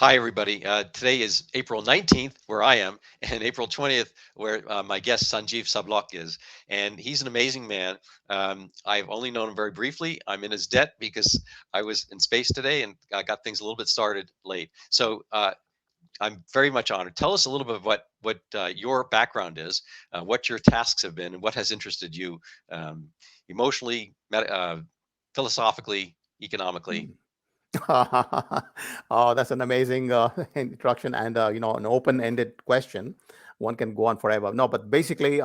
Hi, everybody. Today is April 19th, where I am, and April 20th, where my guest Sanjeev Sabhlok is. And he's an amazing man. I've only known him very briefly. I'm in his debt because I was in space today and I got things a little bit started late. So I'm very much honored. Tell us a little bit of what your background is, what your tasks have been, and what has interested you um, emotionally, philosophically, economically. Hmm. Oh, that's an amazing introduction and an open-ended question. One can go on forever. No, but basically,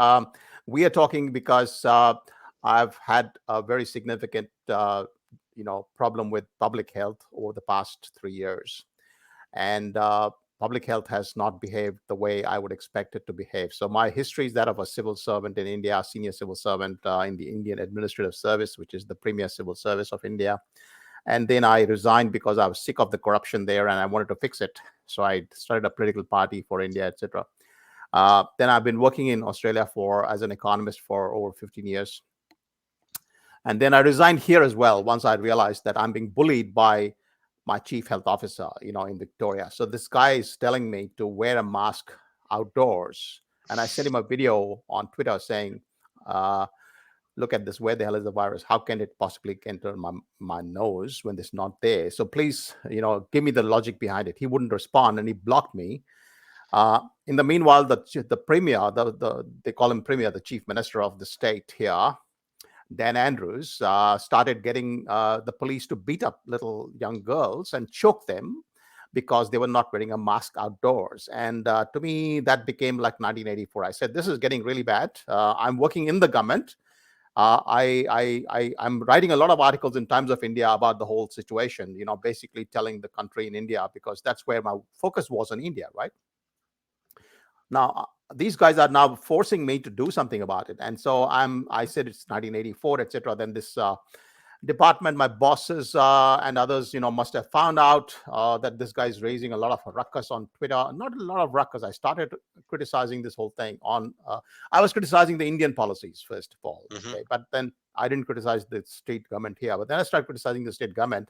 we are talking because I've had a very significant problem with public health over the past 3 years, and public health has not behaved the way I would expect it to behave. So my history is that of a civil servant in India, senior civil servant in the Indian Administrative Service, which is the premier civil service of India. And then I resigned because I was sick of the corruption there and I wanted to fix it. So I started a political party for India, etc. Then I've been working in Australia for as an economist for over 15 years. And then I resigned here as well once I realized that I'm being bullied by my chief health officer, in Victoria. So this guy is telling me to wear a mask outdoors. And I sent him a video on Twitter saying, uh, look at this, where the hell is the virus? How can it possibly enter my nose when it's not there? So please, give me the logic behind it. He wouldn't respond and he blocked me. In the meanwhile, the premier, they call him premier, the chief minister of the state here, Dan Andrews, started getting the police to beat up little young girls and choke them because they were not wearing a mask outdoors. And to me, that became like 1984. I said, this is getting really bad. I'm working in the government. I'm writing a lot of articles in Times of India about the whole situation, basically telling the country in India, because that's where my focus was on India, right? Now, these guys are now forcing me to do something about it. And so I said it's 1984, etc. Then this department, my bosses and others, must have found out that this guy is raising a lot of ruckus on Twitter. Not a lot of ruckus. I started criticizing this whole thing on. I was criticizing the Indian policies first of all, Hmm. okay, but then I didn't criticize the state government here. But then I started criticizing the state government.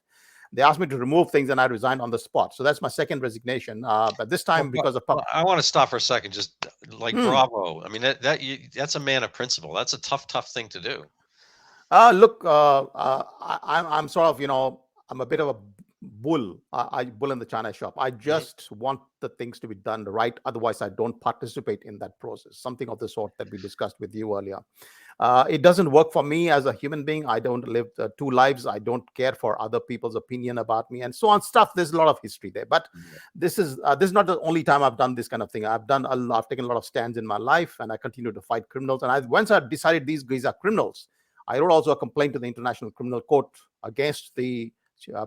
They asked me to remove things, and I resigned on the spot. So that's my second resignation. But this Well, time, because of I want to stop for a second. Just like Hmm. bravo. I mean that's a man of principle. That's a tough thing to do. Look, I'm sort of, I'm a bit of a bull. I bull in the china shop. I Hmm. just want the things to be done right. Otherwise, I don't participate in that process. Something of the sort that we discussed with you earlier. It doesn't work for me as a human being. I don't live two lives. I don't care for other people's opinion about me and so on stuff. There's a lot of history there. But this is not the only time I've done this kind of thing. I've taken a lot of stands in my life, and I continue to fight criminals. And once I decided these guys are criminals, I wrote also a complaint to the International Criminal Court against the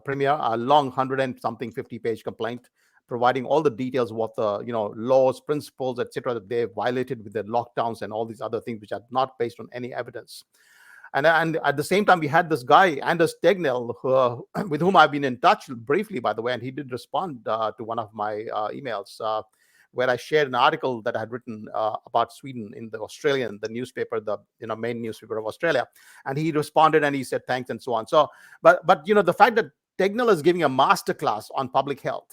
premier, a long 100 and something 50-page complaint, providing all the details of what the laws, principles, etc. that they violated with the lockdowns and all these other things which are not based on any evidence. And at the same time, we had this guy Anders Tegnell, with whom I've been in touch briefly, by the way, and he did respond to one of my emails. Where I shared an article that I had written about Sweden in the Australian, the newspaper, the main newspaper of Australia, and he responded and he said thanks and so on. So, but the fact that Tegnell is giving a master class on public health,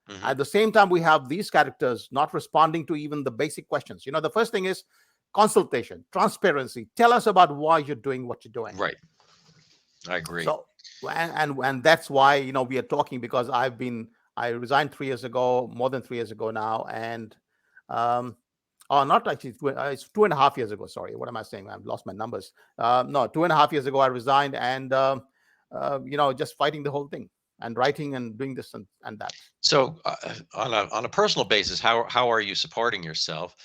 Hmm. at the same time we have these characters not responding to even the basic questions. The first thing is consultation, transparency. Tell us about why you're doing what you're doing. Right. I agree. So, and that's why we are talking, because I resigned 3 years ago, more than 3 years ago now, and um, oh, not actually, it's 2.5 years ago. Sorry, what am I saying? I've lost my numbers. No, 2.5 years ago I resigned, and just fighting the whole thing and writing and doing this and that. So on a personal basis, how are you supporting yourself?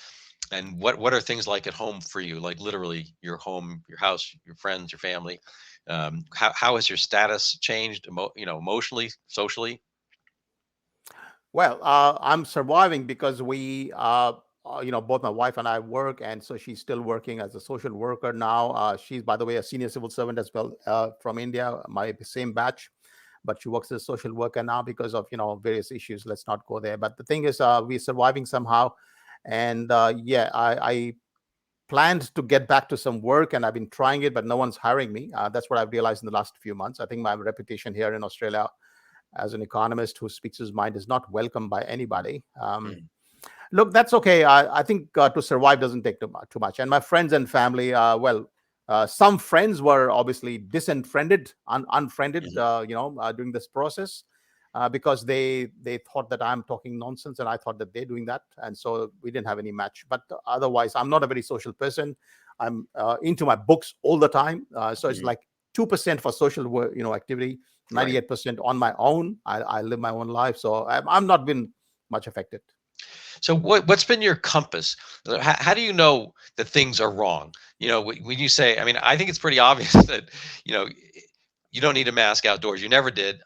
And what are things like at home for you? Like literally your home, your house, your friends, your family. How has your status changed? Emotionally, socially. Well, I'm surviving because both my wife and I work, and so she's still working as a social worker now. She's, by the way, a senior civil servant as well, from India, my same batch, but she works as a social worker now because of various issues. Let's not go there. But the thing is, we're surviving somehow, and yeah, I planned to get back to some work, and I've been trying it, but no one's hiring me. That's what I've realized in the last few months. I think my reputation here in Australia as an economist who speaks his mind is not welcome by anybody. Mm, Look, that's okay. I think to survive doesn't take too much. And my friends and family, some friends were obviously unfriended, mhm. during this process, because they thought that I'm talking nonsense, and I thought that they're doing that, and so we didn't have any match. But otherwise, I'm not a very social person. I'm into my books all the time, so it's Mhm. like 2% for social work, activity, Right. 98% on my own. I live my own life, so I'm not been much affected. So what's been your compass? How do you know that things are wrong? When you say, I mean, I think it's pretty obvious that you know you don't need a mask outdoors. You never did.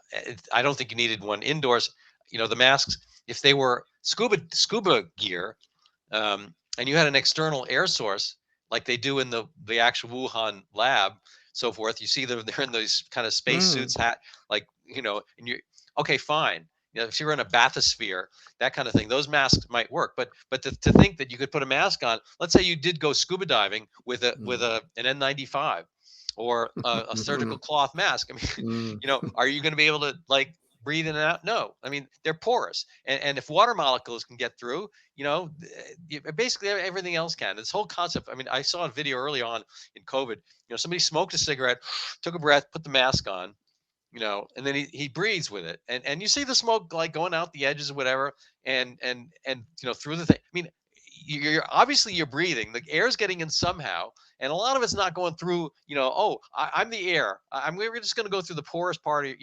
I don't think you needed one indoors. The masks, if they were scuba gear, and you had an external air source like they do in the actual Wuhan lab, so forth. You see them they're in those kind of space Mm, suits, hat, like and you okay, fine. If you're in a bathysphere, that kind of thing, those masks might work. But to think that you could put a mask on, let's say you did go scuba diving with a with mm, a an N95 or a surgical mm, cloth mask. I mean, mm, are you going to be able to like breathe in and out? No. I mean, they're porous, and if water molecules can get through, basically everything else can. This whole concept. I mean, I saw a video early on in COVID. Somebody smoked a cigarette, took a breath, put the mask on, and then he breathes with it, and you see the smoke like going out the edges or whatever, and through the thing. I mean, you're obviously you're breathing. The air's getting in somehow, and a lot of it's not going through. Oh, I'm the air. We're just going to go through the porous part of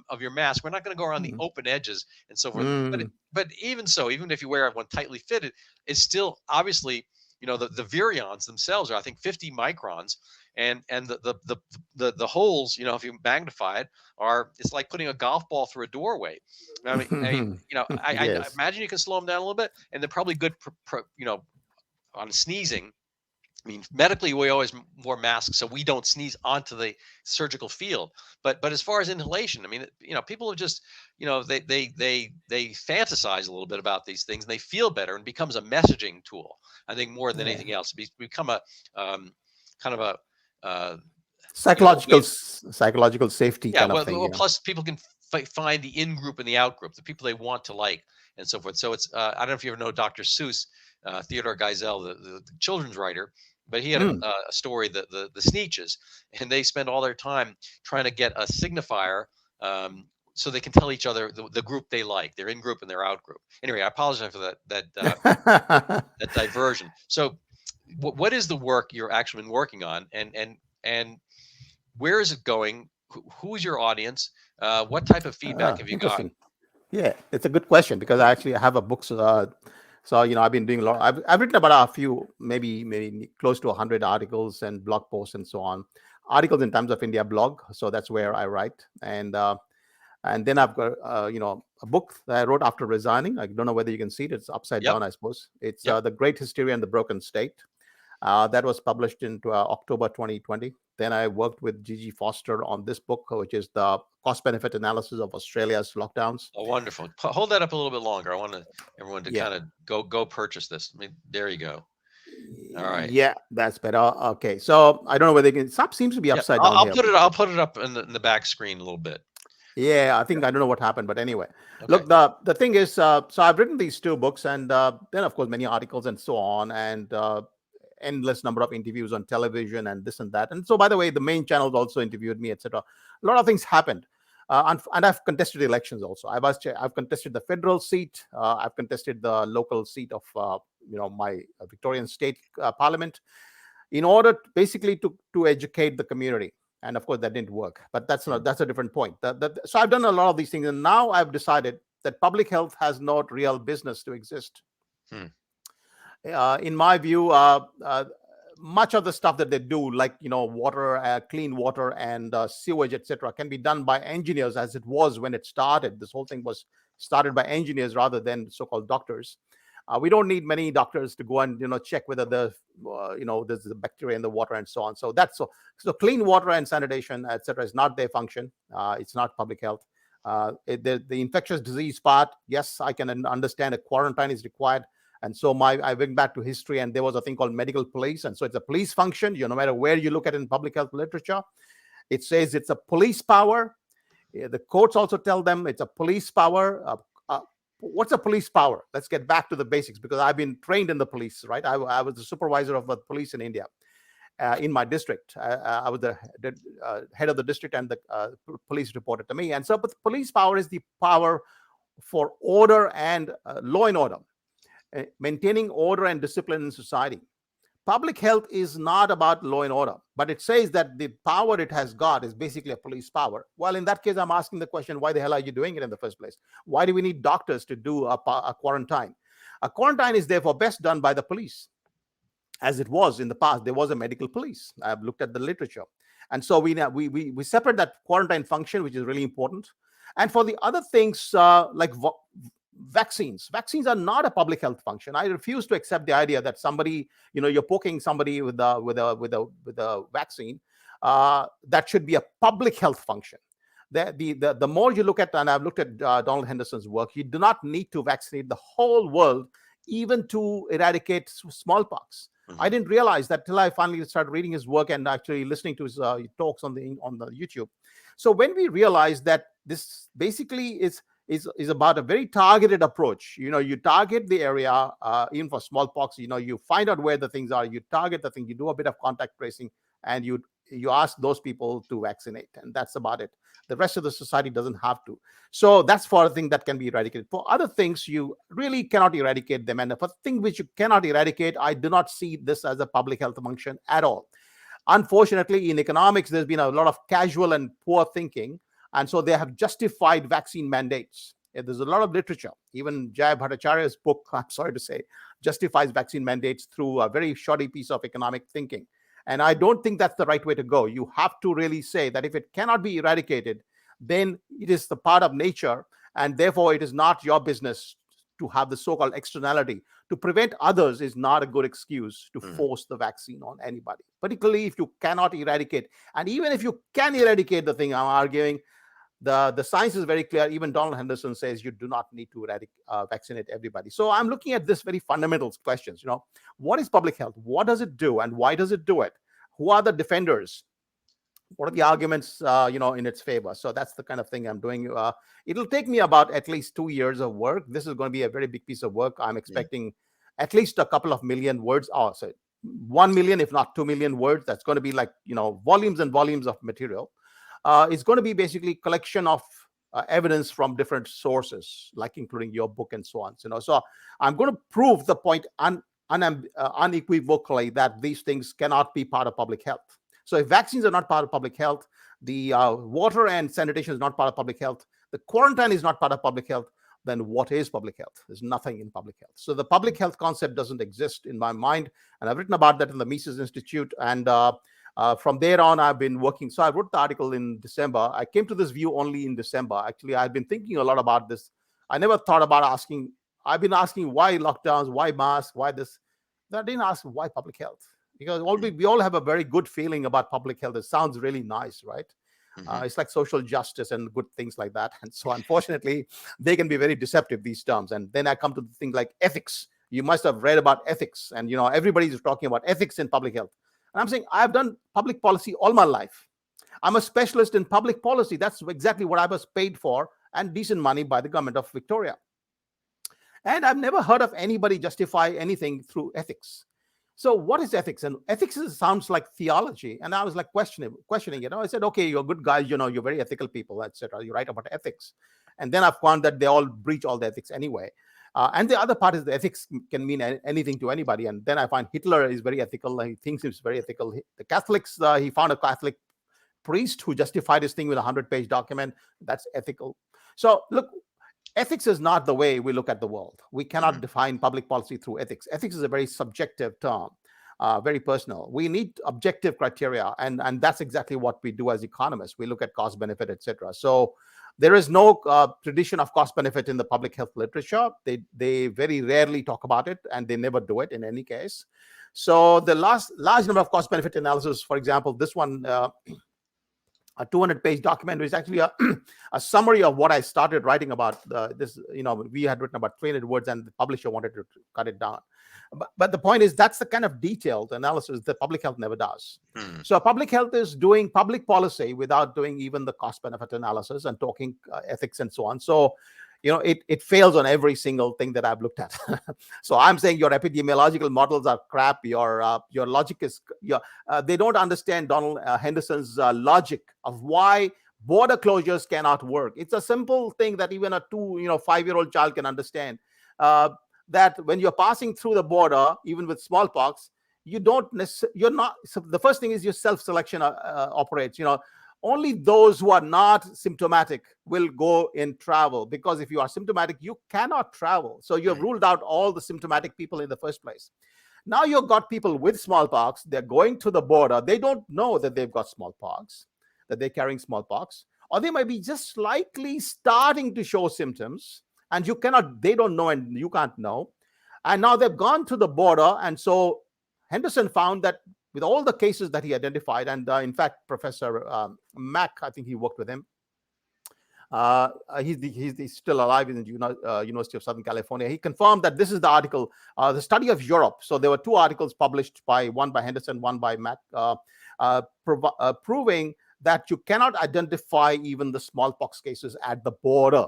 of your mask. We're not going to go around the mm, open edges and so forth. But mm. but even so, even if you wear one tightly fitted, it's still obviously the virions themselves are I think 50 microns, and the holes, if you magnify it, are it's like putting a golf ball through a doorway. I mean, I Yes. imagine you can slow them down a little bit, and they're probably good, on sneezing. I mean, medically, we always wear masks so we don't sneeze onto the surgical field. But as far as inhalation, I mean, people have just, they fantasize a little bit about these things, and they feel better, and becomes a messaging tool. I think more than Yeah. anything else, become a kind of a uh, way. Psychological safety Yeah, kind of well, thing. plus people can find the in group and the out group, the people they want to like, and so forth. So it's I don't know if you ever know Dr. Seuss, Theodore Geisel, the children's writer, but he had Mm. a story, the Sneetches, and they spend all their time trying to get a signifier. So they can tell each other the group they like, their in group and their out group. Anyway, I apologize for that diversion. So, what is the work you're actually been working on, and where is it going? Who's your audience? What type of feedback have you got? Interesting. Yeah, it's a good question because I actually have a book. So I've been doing a lot. I've written about a few, maybe close to 100 articles and blog posts and so on. Articles in Times of India blog. So that's where I write. And then I've got a book that I wrote after resigning. I don't know whether you can see it. It's upside Yep, down, I suppose. It's yep. The Great Hysteria and the Broken State. That was published in October 2020. Then I worked with Gigi Foster on this book, which is the cost benefit analysis of Australia's lockdowns. Oh, wonderful. Hold that up a little bit longer. I want everyone to Yeah. kind of go purchase this. I mean, there you go. All right. Yeah, that's better. Okay. So I don't know whether you can, stop seems to be Yeah, upside I'll, down I'll here. put it. I'll put it up in the back screen a little bit. Yeah, I Yeah. think I don't know what happened, but anyway, Okay. look, the thing is, so I've written these two books, and then of course many articles and so on, and endless number of interviews on television and this and that. And so, by the way, the main channels also interviewed me, etc. A lot of things happened, and I've contested elections also. I've contested the federal seat. I've contested the local seat of my Victorian state parliament, in order basically to educate the community. And of course that didn't work, but Hmm, that's a different point. So I've done a lot of these things, and now I've decided that public health has not real business to exist. hmm, In my view, much of the stuff that they do, like water, clean water, and sewage, etc., can be done by engineers, as it was when it started. This whole thing was started by engineers rather than so-called doctors. We don't need many doctors to go and check whether there's a bacteria in the water and so on. So so clean water and sanitation, etc., is not their function. It's not public health. The infectious disease part, yes, I can understand a quarantine is required. And so I went back to history, and there was a thing called medical police. And so it's a police function. No matter where you look at it in public health literature, it says it's a police power The courts also tell them it's a police power. What's a police power? Let's get back to the basics, because I've been trained in the police, right? I was the supervisor of the police in India, in my district. I was the head of the district, and the police reported to me. And so, but police power is the power for order and law and order, maintaining order and discipline in society. Public health is not about law and order, but it says that the power it has got is basically a police power. Well, in that case, I'm asking the question, why the hell are you doing it in the first place? Why do we need doctors to do a quarantine? A quarantine is therefore best done by the police. As it was in the past, there was a medical police. I've looked at the literature. And so we separate that quarantine function, which is really important. And for the other things, like vaccines are not a public health function. I refuse to accept the idea that somebody, you're poking somebody with a vaccine, that should be a public health function. The more you look at, and I've looked at Donald Henderson's work, you do not need to vaccinate the whole world, even to eradicate smallpox. I didn't realize that till I finally started reading his work and actually listening to his talks on the YouTube. So when we realize that this basically is about a very targeted approach, you target the area, even for smallpox, you find out where the things are, you target the thing, you do a bit of contact tracing, and you ask those people to vaccinate, and that's about it. The rest of the society doesn't have to. So that's for a thing that can be eradicated. For other things, you really cannot eradicate them. And for things which you cannot eradicate, I do not see this as a public health function at all. Unfortunately, in economics, there's been a lot of casual and poor thinking. And so they have justified vaccine mandates. There's a lot of literature. Even Jay Bhattacharya's book, I'm sorry to say, justifies vaccine mandates through a very shoddy piece of economic thinking. And I don't think that's the right way to go. You have to really say that if it cannot be eradicated, then it is the part of nature, and therefore it is not your business to have the so-called externality. To prevent others is not a good excuse to force the vaccine on anybody, particularly if you cannot eradicate. And even if you can eradicate the thing, I'm arguing, the science is very clear. Even Donald Henderson says you do not need to vaccinate everybody. So I'm looking at this very fundamental questions. What is public health? What does it do, and why does it do it? Who are the defenders? What are the arguments, in its favor? So that's the kind of thing I'm doing. It'll take me about at least 2 years of work. This is going to be a very big piece of work. I'm expecting at least a couple of million words. Oh, so 1 million, if not 2 million words. That's going to be like, volumes and volumes of material. It's going to be basically collection of evidence from different sources, like including your book and so on. So I'm going to prove the point unequivocally that these things cannot be part of public health. So if vaccines are not part of public health, the water and sanitation is not part of public health, the quarantine is not part of public health, then what is public health? There's nothing in public health. So the public health concept doesn't exist in my mind. And I've written about that in the Mises Institute. And from there on, I've been working. So I wrote the article in December. I came to this view only in December. Actually, I've been thinking a lot about this. I never thought about asking. I've been asking why lockdowns, why masks, why this. I didn't ask why public health. Because we all have a very good feeling about public health. It sounds really nice, right? It's like social justice and good things like that. And so unfortunately, they can be very deceptive, these terms. And then I come to the thing like ethics. You must have read about ethics. And, everybody's talking about ethics in public health. And I'm saying I've done public policy all my life. I'm a specialist in public policy. That's exactly what I was paid for, and decent money by the government of Victoria. And I've never heard of anybody justify anything through ethics. So what is ethics? And ethics sounds like theology. And I was like questioning, I said, okay, you're good guys, you're very ethical people, etc. You write about ethics. And then I've found that they all breach all the ethics anyway. And the other part is the ethics can mean anything to anybody. And then I find Hitler is very ethical. He thinks he's very ethical. The Catholics, he found a Catholic priest who justified his thing with a 100-page document. That's ethical. So look, ethics is not the way we look at the world. We cannot define public policy through ethics. Ethics is a very subjective term, very personal. We need objective criteria, and that's exactly what we do as economists. We look at cost benefit, etc. So there is no tradition of cost benefit in the public health literature. They very rarely talk about it, and they never do it in any case. So the large number of cost benefit analysis, for example, this one a 200-page document is actually a, a summary of what I started writing about this. We had written about 300 words, and the publisher wanted to cut it down. But the point is, that's the kind of detailed analysis that public health never does. Hmm. So public health is doing public policy without doing even the cost benefit analysis and talking ethics and so on. So it fails on every single thing that I've looked at. So I'm saying your epidemiological models are crap. Your logic is they don't understand Donald Henderson's logic of why border closures cannot work. It's a simple thing that even a 5-year-old child can understand. That when you're passing through the border, even with smallpox, you're not. So the first thing is your self-selection operates. Only those who are not symptomatic will go in travel, because if you are symptomatic, you cannot travel. So you have Right. ruled out all the symptomatic people in the first place. Now you've got people with smallpox. They're going to the border. They don't know that they've got smallpox, that they're carrying smallpox, or they might be just slightly starting to show symptoms, and they don't know, and you can't know. And now they've gone to the border. And so Henderson found that with all the cases that he identified, and in fact, Professor Mack, I think he worked with him. He's still alive in the University of Southern California. He confirmed that this is the article, the study of Europe. So there were two articles published, one by Henderson, one by Mack, proving that you cannot identify even the smallpox cases at the border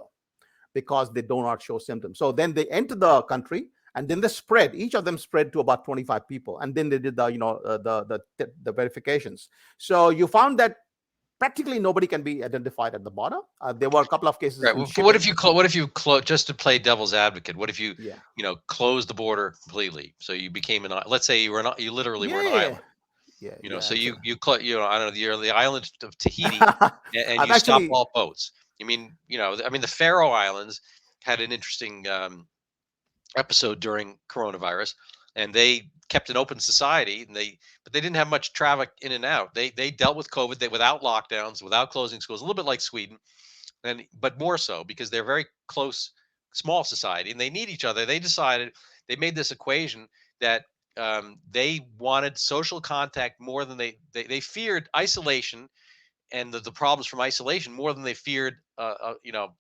because they do not show symptoms. So then they enter the country, and then they spread. Each of them spread to about 25 people, and then they did the verifications. So you found that practically nobody can be identified at the border. There were a couple of cases Right. in Well, but what if shipping. you close, just to play devil's advocate? What if you Yeah, close the border completely? So you became let's say you literally were an yeah, island. yeah. So It's I don't know, you're the island of Tahiti, and I've you stop actually all boats. The Faroe Islands had an interesting episode during coronavirus, and they kept an open society, but they didn't have much traffic in and out. They dealt with COVID without lockdowns, without closing schools, a little bit like Sweden, but more so because they're very close, small society, and they need each other. They made this equation that they wanted social contact more than they feared isolation and the problems from isolation more than they feared,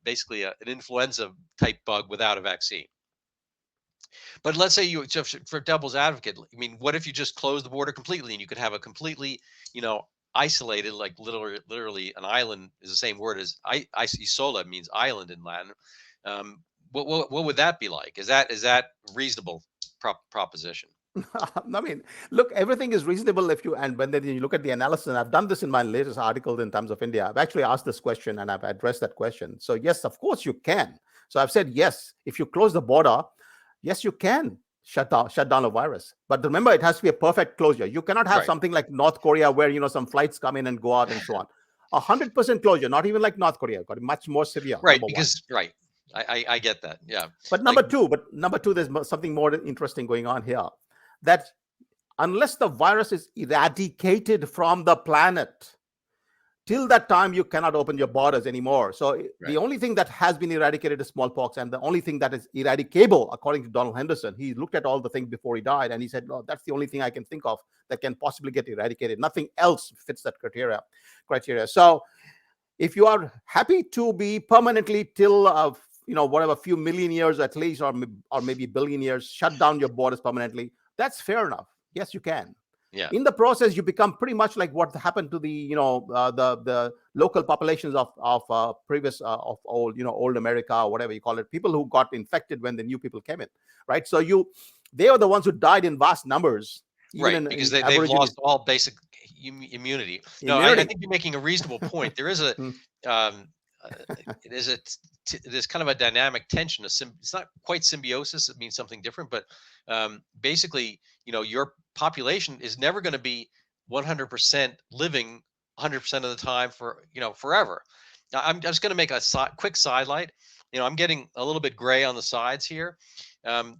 basically an influenza type bug without a vaccine. But let's say for devil's advocate, what if you just close the border completely and you could have a completely, isolated, like literally an island is the same word as isola means island in Latin. What would that be like? Is that reasonable proposition? I mean, look, everything is reasonable if you, and when then you look at the analysis, and I've done this in my latest article in terms of India. I've actually asked this question and I've addressed that question. So yes, of course you can. So I've said, yes, if you close the border, yes, you can shut down a virus. But remember, it has to be a perfect closure. You cannot have Right. something like North Korea where, some flights come in and go out and so on. 100% closure, not even like North Korea, got much more severe, Right. number one. Because right. I get that. Yeah. But Like number two, there's something more interesting going on here. That unless the virus is eradicated from the planet, till that time you cannot open your borders anymore. So the right. only thing that has been eradicated is smallpox, and the only thing that is eradicable, according to Donald Henderson, he looked at all the things before he died, and he said, no, that's the only thing I can think of that can possibly get eradicated. Nothing else fits that criteria. So if you are happy to be permanently till whatever few million years at least, or maybe billion years, shut down your borders permanently, that's fair enough. Yes, you can. Yeah. In the process, you become pretty much like what happened to the local populations of previous of old America, or whatever you call it, people who got infected when the new people came in, right? So they are the ones who died in vast numbers, even Right, in, because in they've Aborigines lost all basic immunity. No, I immunity. think you're making a reasonable point. There is a Hmm. um, there's kind of a dynamic tension. It's not quite symbiosis. It means something different, but basically, your population is never going to be 100% living 100% of the time for forever. Now, I'm just going to make a quick sidelight. I'm getting a little bit gray on the sides here. Um,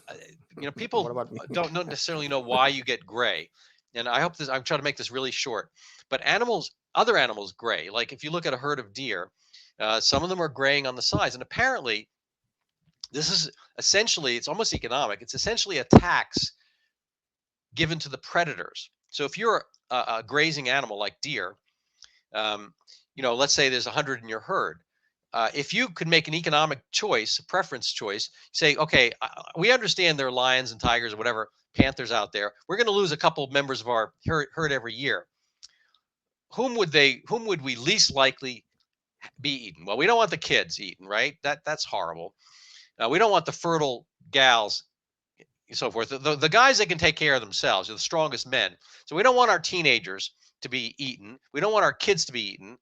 uh, What People about me? don't necessarily know why you get gray, and I'm trying to make this really short. But other animals gray. Like if you look at a herd of deer, some of them are graying on the sides, and apparently this is essentially, it's almost economic. It's essentially a tax given to the predators. So if you're a grazing animal like deer, um, let's say there's 100 in your herd. If you could make an economic choice, a preference choice, say, okay, we understand there are lions and tigers or whatever, panthers out there. We're going to lose a couple of members of our herd every year. Whom would we least likely be eaten? Well, we don't want the kids eaten, right? That's horrible. We don't want the fertile gals and so forth. The guys that can take care of themselves are the strongest men. So we don't want our teenagers to be eaten. We don't want our kids to be eaten,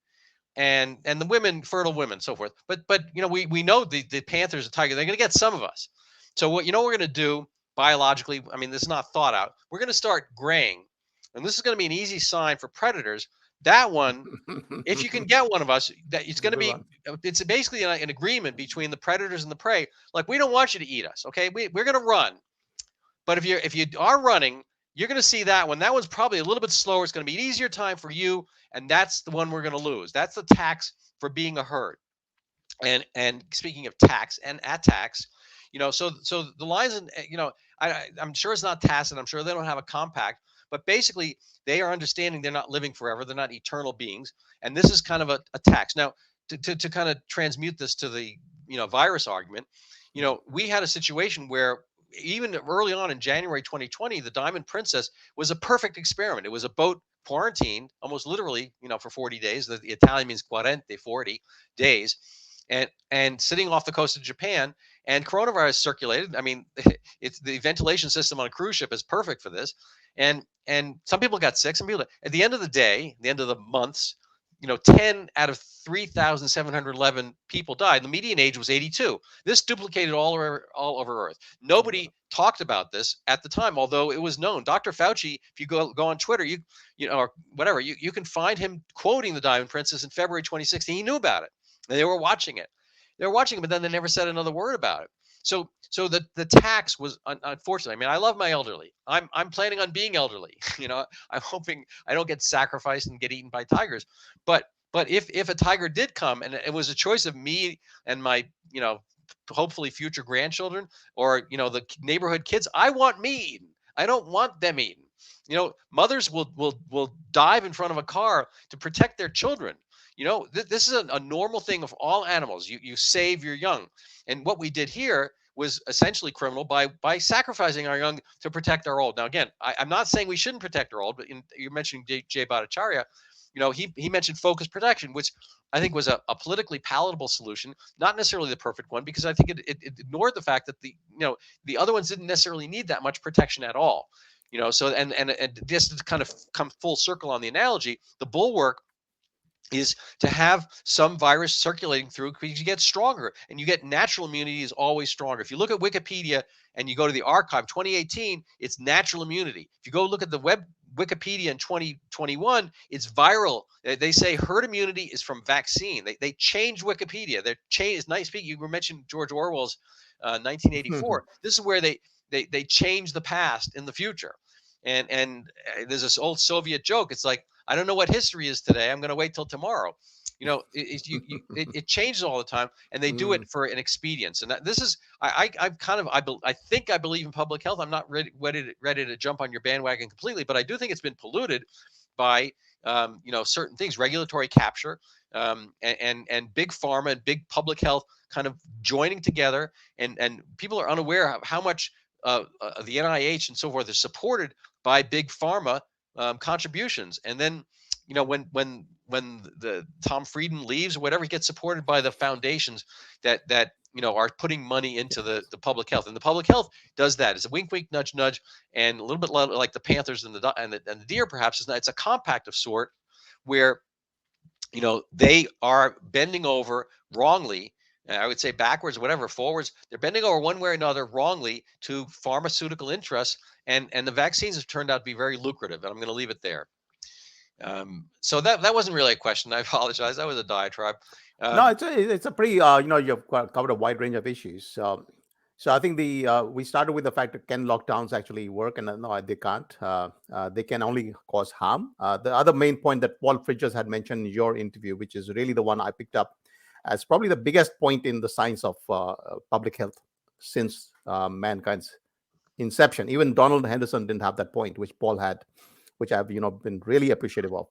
and the women, fertile women, so forth. But we know the panthers and tigers, they're going to get some of us. So what we're going to do biologically, I mean, this is not thought out. We're going to start graying, and this is going to be an easy sign for predators. That one, if you can get one of us, that it's It's a going to good be, one. it's basically an agreement between the predators and the prey. Like, we don't want you to eat us, okay? We're going to run, but if you are running, you're going to see that one. That one's probably a little bit slower. It's going to be an easier time for you, and that's the one we're going to lose. That's the tax for being a herd. And speaking of tax and attacks, so the lions, and I'm sure it's not tacit. I'm sure they don't have a compact, but basically they are understanding they're not living forever. They're not eternal beings, and this is kind of a tax. Now, to kind of transmute this to the virus argument, we had a situation where even early on in January 2020, the Diamond Princess was a perfect experiment. It was a boat quarantined almost literally, for 40 days. The Italian means 40 days, and sitting off the coast of Japan, and coronavirus circulated. I mean, it's the ventilation system on a cruise ship is perfect for this, and some people got sick. Some people, at the end of the day, the end of the months, 10 out of 3,711 people died. The median age was 82. This duplicated all over Earth. Nobody talked about this at the time, although it was known. Dr. Fauci, if you go on Twitter, or whatever, you can find him quoting the Diamond Princess in February 2016. He knew about it. They were watching it. They were watching it, but then they never said another word about it. So the tax was unfortunately. I mean, I love my elderly. I'm planning on being elderly. I'm hoping I don't get sacrificed and get eaten by tigers. But if a tiger did come, and it was a choice of me and my hopefully future grandchildren, or the neighborhood kids, I want me eaten. I don't want them eaten. Mothers will dive in front of a car to protect their children. This is a normal thing of all animals. You save your young, and what we did here was essentially criminal by sacrificing our young to protect our old. Now, again, I'm not saying we shouldn't protect our old, but you're mentioning Jay Bhattacharya. He mentioned focused protection, which I think was a politically palatable solution, not necessarily the perfect one, because I think it ignored the fact that the other ones didn't necessarily need that much protection at all. So and just to kind of come full circle on the analogy, the bulwark is to have some virus circulating through, because you get stronger, and you get natural immunity is always stronger. If you look at Wikipedia and you go to the archive 2018, it's natural immunity. If you go look at the web Wikipedia in 2021, it's viral. They say herd immunity is from vaccine. They changed Wikipedia. They changed. Nice speak. You were mentioning George Orwell's 1984. This is where they change the past in the future. And there's this old Soviet joke. It's like, I don't know what history is today. I'm going to wait till tomorrow. It changes all the time, and they do it Mm. for an expedience. And this is, I think I believe in public health. I'm not ready to jump on your bandwagon completely, but I do think it's been polluted by certain things, regulatory capture, and big pharma and big public health kind of joining together, and people are unaware of how much the NIH and so forth is supported by big pharma contributions. And then, when the Tom Frieden leaves or whatever, he gets supported by the foundations that are putting money into the public health. And the public health does that. It's a wink, wink, nudge, nudge, and a little bit like the Panthers and the deer. Perhaps it's a compact of sort where they are bending over wrongly. I would say backwards, whatever, forwards. They're bending over one way or another wrongly to pharmaceutical interests, and the vaccines have turned out to be very lucrative. And I'm going to leave it there. So that wasn't really a question. I apologize. That was a diatribe. No, Um, it's a pretty you've covered a wide range of issues. So I think we started with the fact that can lockdowns actually work, and no, they can't. They can only cause harm. The other main point that Paul Fridges had mentioned in your interview, which is really the one I picked up as probably the biggest point in the science of public health since mankind's inception. Even Donald Henderson didn't have that point, which Paul had, which I've been really appreciative of.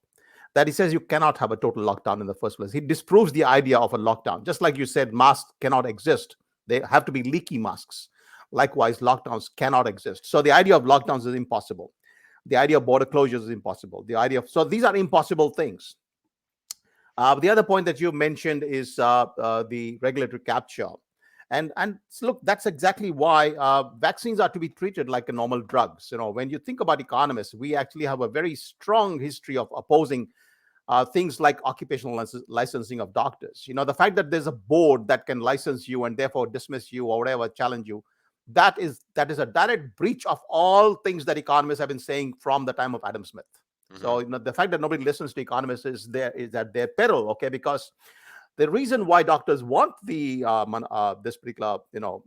that he says you cannot have a total lockdown in the first place. He disproves the idea of a lockdown. Just like you said, masks cannot exist. They have to be leaky masks. Likewise, lockdowns cannot exist. So the idea of lockdowns is impossible. The idea of border closures is impossible. The idea of, so these are impossible things. The other point that you mentioned is the regulatory capture. And look, that's exactly why vaccines are to be treated like a normal drugs. When you think about economists, we actually have a very strong history of opposing things like occupational licensing of doctors. The fact that there's a board that can license you and therefore dismiss you or whatever, challenge you, that is a direct breach of all things that economists have been saying from the time of Adam Smith. Hmm. So the fact that nobody listens to economists is at their peril, okay? Because the reason why doctors want this particular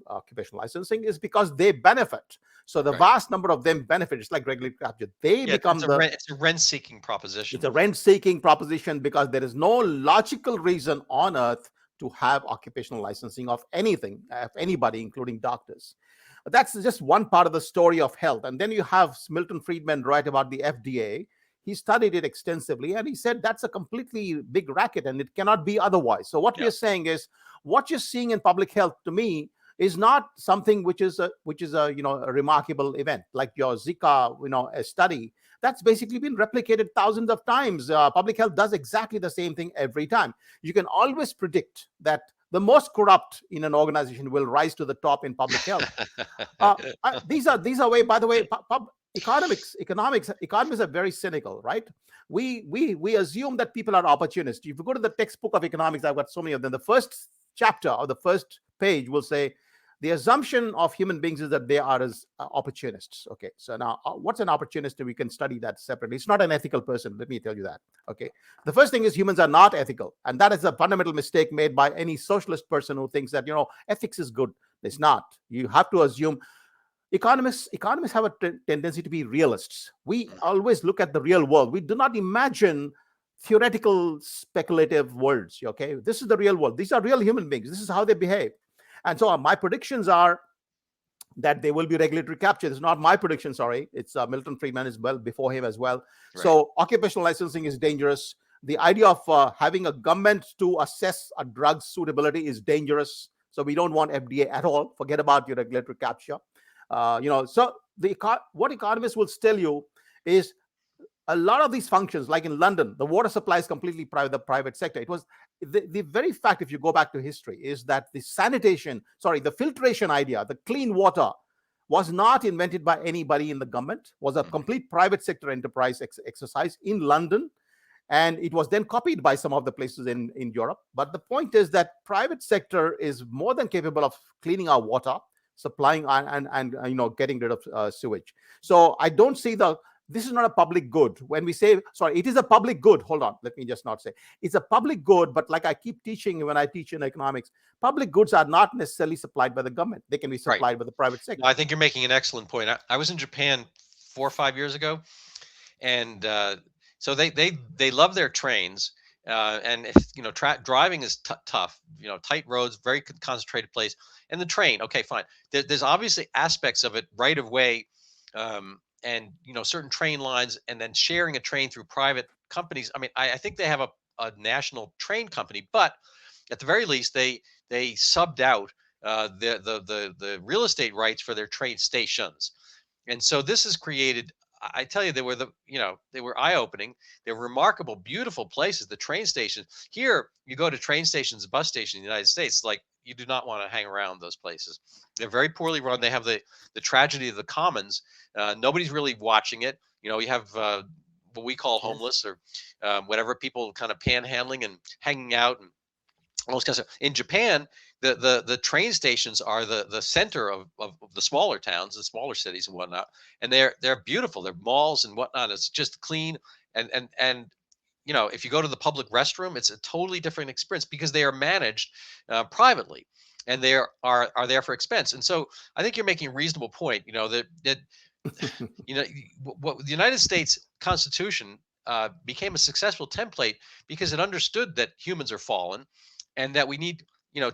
occupational licensing is because they benefit. So the Right. vast number of them benefit. It's like regulatory capture. They Yeah, become the it's a rent-seeking it's proposition. a rent seeking proposition because there is no logical reason on earth to have occupational licensing of anything, of anybody, including doctors. That's just one part of the story of health. And then you have Milton Friedman write about the FDA. He studied it extensively and he said that's a completely big racket and it cannot be otherwise. So what we Yeah. are saying is what you're seeing in public health to me is not something which is a a remarkable event like your Zika a study that's basically been replicated thousands of times. Public health does exactly the same thing every time. You can always predict that the most corrupt in an organization will rise to the top in public health. These are way, by the way, economics, economists are very cynical, right? We assume that people are opportunists. If you go to the textbook of economics, I've got so many of them. The first chapter or the first page will say the assumption of human beings is that they are as opportunists. Okay, so now what's an opportunist? We can study that separately. It's not an ethical person. Let me tell you that. Okay, the first thing is humans are not ethical, and that is a fundamental mistake made by any socialist person who thinks that ethics is good. It's not. You have to assume economists have a tendency to be realists. We always look at the real world. We do not imagine theoretical speculative worlds. Okay, this is the real world. These are real human beings. This is how they behave. And so my predictions are that there will be regulatory capture. It's not my prediction, sorry. It's Milton Friedman as well, before him as well. Right. So occupational licensing is dangerous. The idea of having a government to assess a drug's suitability is dangerous. So we don't want FDA at all. Forget about your regulatory capture. So what economists will tell you is a lot of these functions, like in London, the water supply is completely private, the private sector. It was the very fact, if you go back to history, is that the filtration idea, the clean water, was not invented by anybody in the government, was a Mhm. complete private sector enterprise exercise in London. And it was then copied by some of the places in Europe. But the point is that private sector is more than capable of cleaning our water, supplying and getting rid of sewage. So I don't see this is not a public good. When we say, sorry, it is a public good. Hold on, let me just not say it's a public good. But like I keep teaching when I teach in economics, public goods are not necessarily supplied by the government. They can be Right. supplied by the private No, sector. I think you're making an excellent point. I was in Japan 4 or 5 years ago, and so they love their trains. And if, driving is tough. Tight roads, very concentrated place, and the train. Okay, fine. There's obviously aspects of it right of way, and certain train lines, and then sharing a train through private companies. I mean, I think they have a national train company, but at the very least, they subbed out the real estate rights for their train stations, and so this has created. I tell you, they were eye opening. They were remarkable, beautiful places. The train stations here, you go to train stations, bus stations in the United States, like you do not want to hang around those places. They're very poorly run. They have the tragedy of the commons. Nobody's really watching it. You have what we call Yes. homeless or whatever, people kind of panhandling and hanging out and all those kinds of. In Japan, the train stations are the center of the smaller towns, the smaller cities and whatnot, and they're beautiful. They're malls and whatnot. It's just clean, and if you go to the public restroom, it's a totally different experience because they are managed privately, and they are there for expense. And so I think you're making a reasonable point. That what the United States Constitution became a successful template because it understood that humans are fallen, and that we need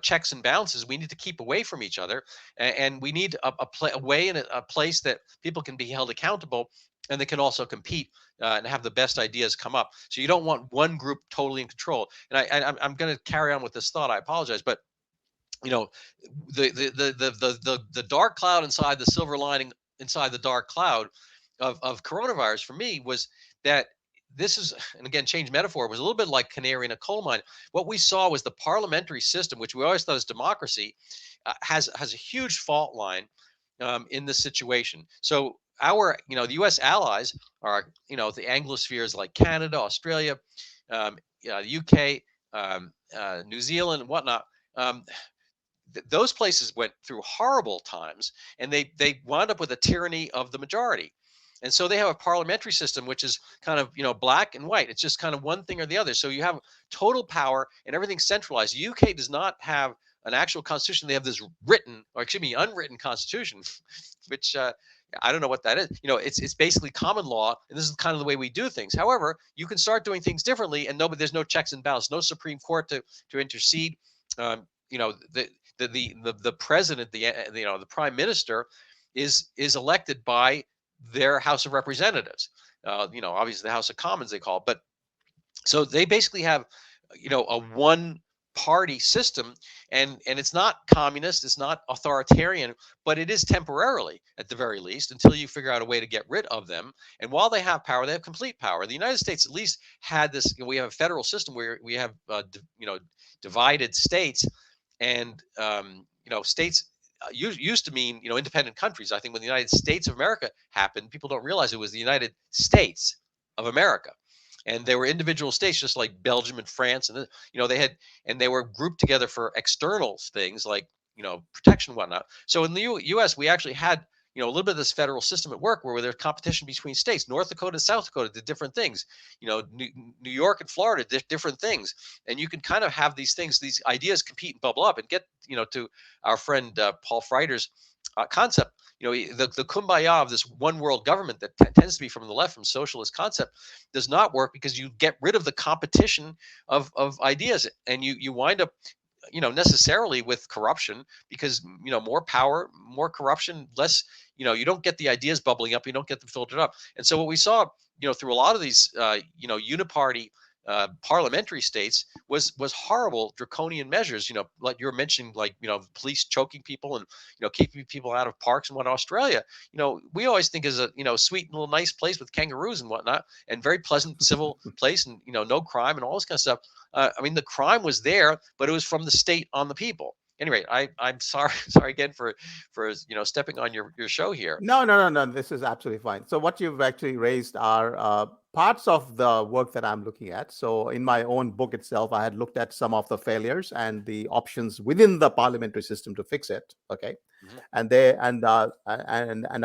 checks and balances. We need to keep away from each other, and we need a way and a place that people can be held accountable and they can also compete and have the best ideas come up. So you don't want one group totally in control. And I'm going to carry on with this thought. I apologize, but you know, the dark cloud inside the silver lining inside the dark cloud of coronavirus for me was that this is, and again, change metaphor, was a little bit like canary in a coal mine. What we saw was the parliamentary system, which we always thought was democracy, has a huge fault line in this situation. So our, the U.S. allies are, the Anglospheres like Canada, Australia, the UK, New Zealand, and whatnot. Um, those places went through horrible times, and they wound up with a tyranny of the majority. And so they have a parliamentary system which is kind of, black and white. It's just kind of one thing or the other. So you have total power and everything's centralized. The UK does not have an actual constitution. They have this written, or excuse me, unwritten constitution, which I don't know what that is. It's basically common law, and this is kind of the way we do things. However, you can start doing things differently, and there's no checks and balances, no Supreme Court to intercede. The president, the prime minister, is elected by their House of Representatives. Obviously the House of Commons they call it, but so they basically have, a one party system, and it's not communist, it's not authoritarian, but it is temporarily, at the very least, until you figure out a way to get rid of them. And while they have power, they have complete power. The United States at least had this. We have a federal system where we have divided states, and states used to mean independent countries. I think when the United States of America happened, people don't realize it was the United States of America, and they were individual states, just like Belgium and France, and they were grouped together for external things like protection and whatnot. So in the U.S. we actually had a little bit of this federal system at work, where there's competition between states. North Dakota and South Dakota did different things. New York and Florida did different things, and you can kind of have these things, these ideas compete and bubble up and get to our friend Paul Freider's concept. The kumbaya of this one world government that tends to be from the left, from socialist concept, does not work, because you get rid of the competition of ideas, and you wind up necessarily with corruption, because more power, more corruption, less, you don't get the ideas bubbling up, you don't get them filtered up. And so what we saw through a lot of these uniparty parliamentary states was horrible draconian measures, like you're mentioning, like police choking people, and keeping people out of parks. And what Australia, we always think is a sweet little nice place with kangaroos and whatnot, and very pleasant civil place, and no crime and all this kind of stuff. I mean, the crime was there, but it was from the state on the people. Anyway, I'm sorry sorry again for stepping on your show here. No, no, no, no. This is absolutely fine. So what you've actually raised are parts of the work that I'm looking at. So in my own book itself, I had looked at some of the failures and the options within the parliamentary system to fix it. Okay, Mhm. and they and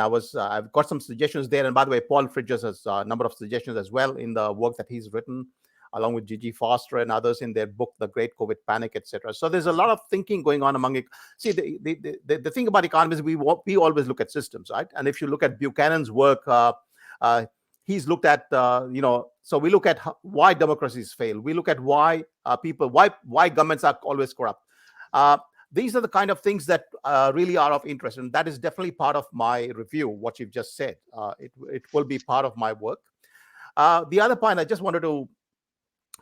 I was I've got some suggestions there. And by the way, Paul Fridges has a number of suggestions as well in the work that he's written, along with Gigi Foster and others in their book, The Great COVID Panic, etc. So there's a lot of thinking going on among it. See, the thing about economists, we always look at systems, right? And if you look at Buchanan's work, uh, he's looked at, so we look at why democracies fail. We look at why why governments are always corrupt. Uh, these are the kind of things that really are of interest, and that is definitely part of my review. What you've just said, it will be part of my work. The other point I just wanted to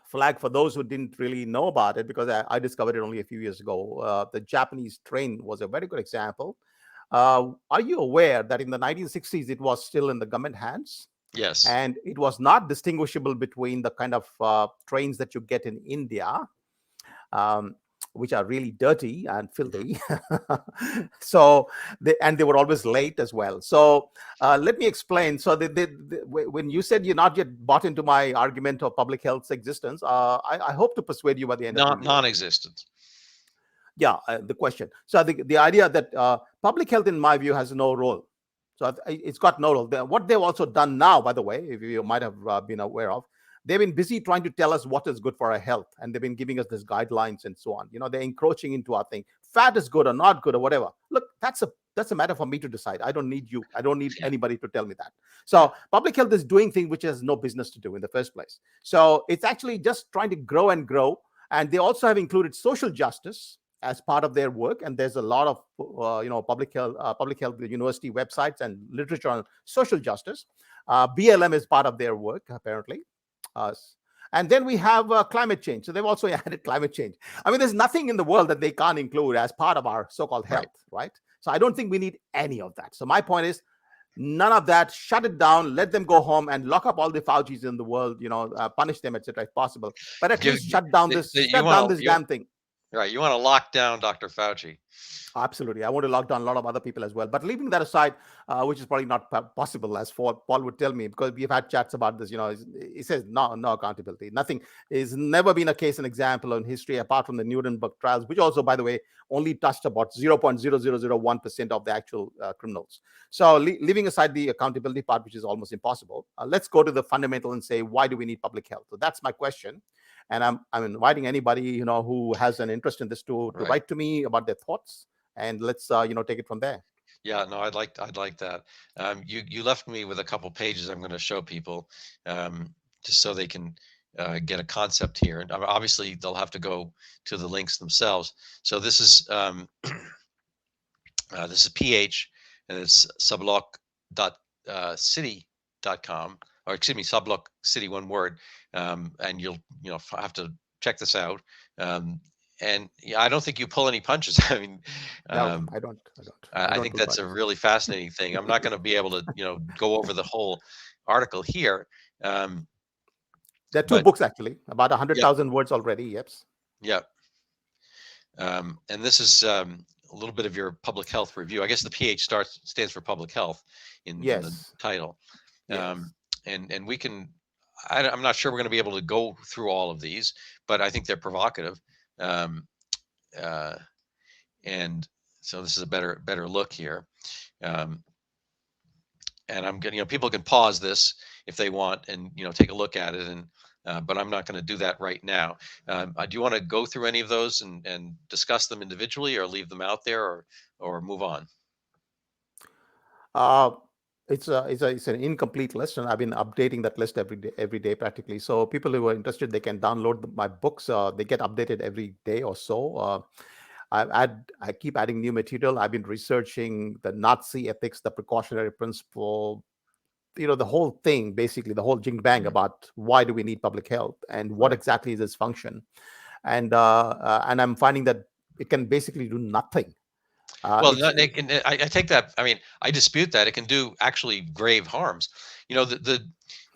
flag for those who didn't really know about it, because I discovered it only a few years ago. The Japanese train was a very good example. Are you aware that in the 1960s it was still in the government hands, Yes. and it was not distinguishable between the kind of trains that you get in India, um, which are really dirty and Mhm. filthy. So they were always late as well. So let me explain. So when you said you're not yet bought into my argument of public health's existence, I hope to persuade you by the end of the Not year. non-existent. Yeah, the question. So the idea that public health, in my view, has no role. So it's got no role. What they've also done now, by the way, if you might have been aware of, they've been busy trying to tell us what is good for our health, and they've been giving us these guidelines and so on. They're encroaching into our thing. Fat is good or not good or whatever. Look, that's a matter for me to decide. I don't need you. I don't need Yeah. anybody to tell me that. Yeah. So public health is doing things which has no business to do in the first place. So it's actually just trying to grow and grow. And they also have included social justice as part of their work. And there's a lot of public health university websites and literature on social justice. BLM is part of their work, apparently. And then we have climate change. So they've also added climate change. I mean, there's nothing in the world that they can't include as part of our so-called Right. health, right? So I don't think we need any of that. So my point is, none of that. Shut it down. Let them go home and lock up all the Faucis in the world. Punish them, etc. if possible. But at Give least shut down you want to this you damn thing. right. You want to lock down Dr. Fauci. Absolutely. I want to lock down a lot of other people as well. But leaving that aside, which is probably not possible, as Paul would tell me, because we've had chats about this, he says no, no accountability. Nothing is never been a case, an example in history, apart from the Nuremberg trials, which also, by the way, only touched about 0.0001% of the actual criminals. So leaving aside the accountability part, which is almost impossible, let's go to the fundamental and say, why do we need public health? So that's my question. And I'm inviting anybody, who has an interest in this to Right. write to me about their thoughts, and let's take it from there. Yeah, no, I'd like that. You left me with a couple pages I'm going to show people, just so they can get a concept here. And obviously they'll have to go to the links themselves. So this is PH, and it's sublok dot city.com, or excuse me, sublok city, one word. And you'll have to check this out. Um, and yeah, I don't think you pull any punches. I mean, No, um, I I don't think pull that's a punches. really fascinating thing. I'm not going to be able to, go over the whole article here. Um, There are two but books actually, about a hundred yeah, thousand words already. Yep. yeah. And this is a little bit of your public health review. I guess the PH stands for public health in the Yes. title. Um, Yes. and we can, I'm not sure we're going to be able to go through all of these, but I think they're provocative. Um, uh, and so this is a better look here. Um, and I'm getting, people can pause this if they want and take a look at it, and but I'm not going to do that right now. Do you want to go through any of those and discuss them individually, or leave them out there, or move on? Uh, it's an incomplete list, and I've been updating that list every day practically. So people who are interested, they can download my books. They get updated every day or so. I keep adding new material. I've been researching the Nazi ethics, the precautionary principle, the whole thing, basically the whole jing bang Mhm. about why do we need public health and what Right. exactly is its function. And I'm finding that it can basically do nothing. Well, It's no, I take that. I mean, I dispute that. It can do actually grave harms. You know, the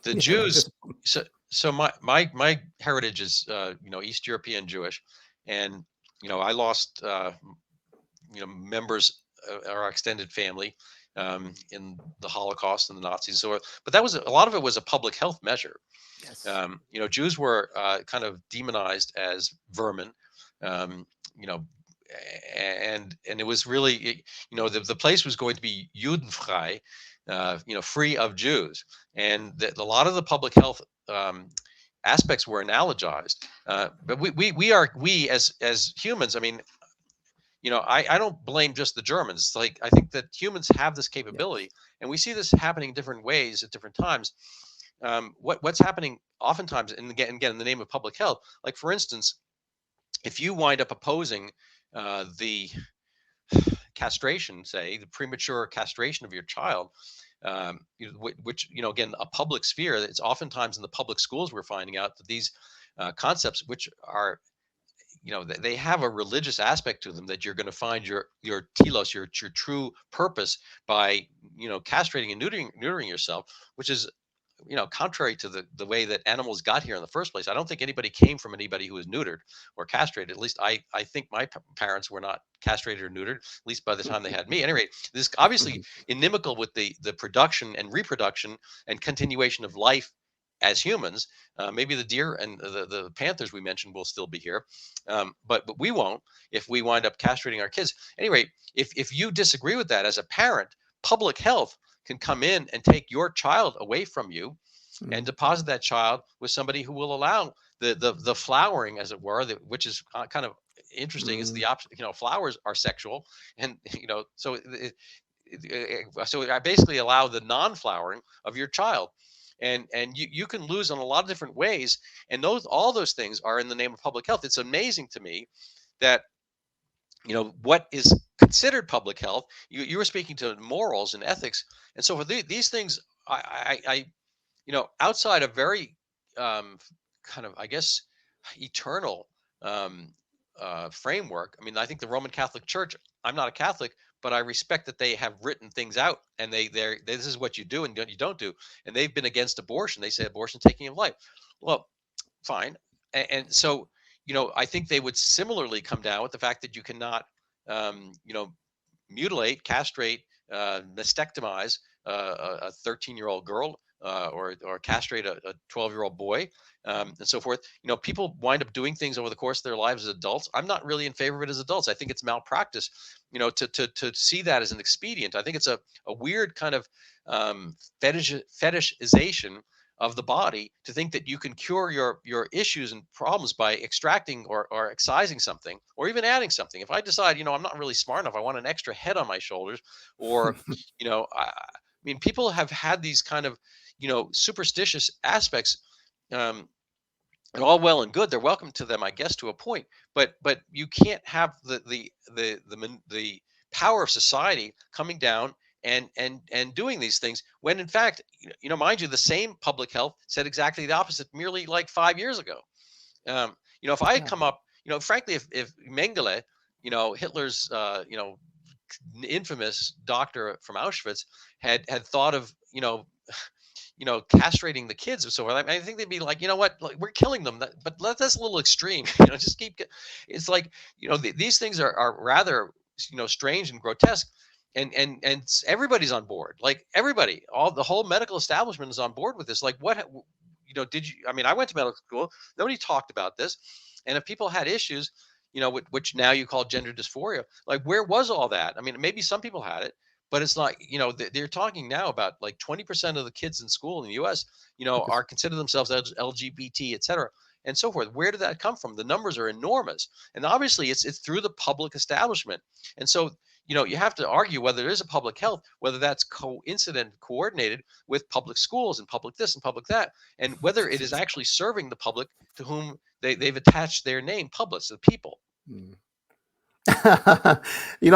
yeah, that Jews. is So my heritage is East European Jewish, and I lost members of our extended family in the Holocaust and the Nazis. So, but that was a lot of it was a public health measure. yes, Jews were kind of demonized as vermin. Um, you know, and it was really, the place was going to be Judenfrei, free of Jews, and a lot of the public health aspects were analogized. But we as humans. I mean, I don't blame just the Germans. Like, I think that humans have this yes, capability, and we see this happening in different ways at different times. What's happening oftentimes, and again in the name of public health, like for instance, if you wind up opposing the castration, say the premature castration of your child, which again, a public sphere, it's oftentimes in the public schools we're finding out that these concepts, which are, they have a religious aspect to them, that you're going to find your telos, your true purpose by castrating and neutering yourself, which is contrary to the way that animals got here in the first place. I don't think anybody came from anybody who was neutered or castrated. At least I think my parents were not castrated or neutered, at least by the time they had me. At any rate, this is obviously inimical with the production and reproduction and continuation of life as humans. Maybe the deer and the panthers we mentioned will still be here, but we won't if we wind up castrating our kids. Anyway, if you disagree with that as a parent, public health can come in and take your child away from you and Mhm. deposit that child with somebody who will allow the flowering, as it were, which is kind of interesting. Is Mm, the option? Flowers are sexual, and so so I basically allow the non-flowering of your child, and you can lose on a lot of different ways, and all those things are in the name of public health. It's amazing to me that what is considered public health. You were speaking to morals and ethics, and so for these things, I outside of very kind of, I guess, eternal um, framework. I mean, I think the Roman Catholic Church. I'm not a Catholic, but I respect that they have written things out, and this is what you do and you don't do. And they've been against abortion. They say abortion taking of life. Well, fine. And so, I think they would similarly come down with the fact that you cannot, mutilate, castrate, mastectomize a 13-year-old girl, or castrate a 12-year-old boy, and so forth. People wind up doing things over the course of their lives as adults. I'm not really in favor of it as adults. I think it's malpractice. To see that as an expedient. I think it's a weird kind of fetishization of the body to think that you can cure your issues and problems by extracting or excising something or even adding something. If I decide, I'm not really smart enough, I want an extra head on my shoulders, or I mean, people have had these kind of superstitious aspects, um, and all well and good. They're welcome to them, I guess, to a point. But you can't have the power of society coming down and doing these things when, in fact, mind you, the same public health said exactly the opposite merely like 5 years ago. If I had Yeah. come up, frankly, if Mengele, Hitler's, infamous doctor from Auschwitz, had thought of, castrating the kids or so forth, I think they'd be like, what, like, we're killing them. But that's a little extreme. Just keep. It's like, these things are rather, strange and grotesque, and everybody's on board. Like everybody, all the whole medical establishment is on board with this. Like, what, did you? I mean, I went to medical school. Nobody talked about this, and if people had issues, which now you call gender dysphoria, like where was all that? I mean, maybe some people had it, but it's like, they're talking now about like 20% of the kids in school in the US, Because are consider themselves LGBT, et cetera, and so forth. Where did that come from? The numbers are enormous. And obviously it's through the public establishment. And so, you have to argue whether there is a public health, whether that's coincident, coordinated with public schools and public this and public that, and whether it is actually serving the public to whom they've attached their name, public, the people. mm.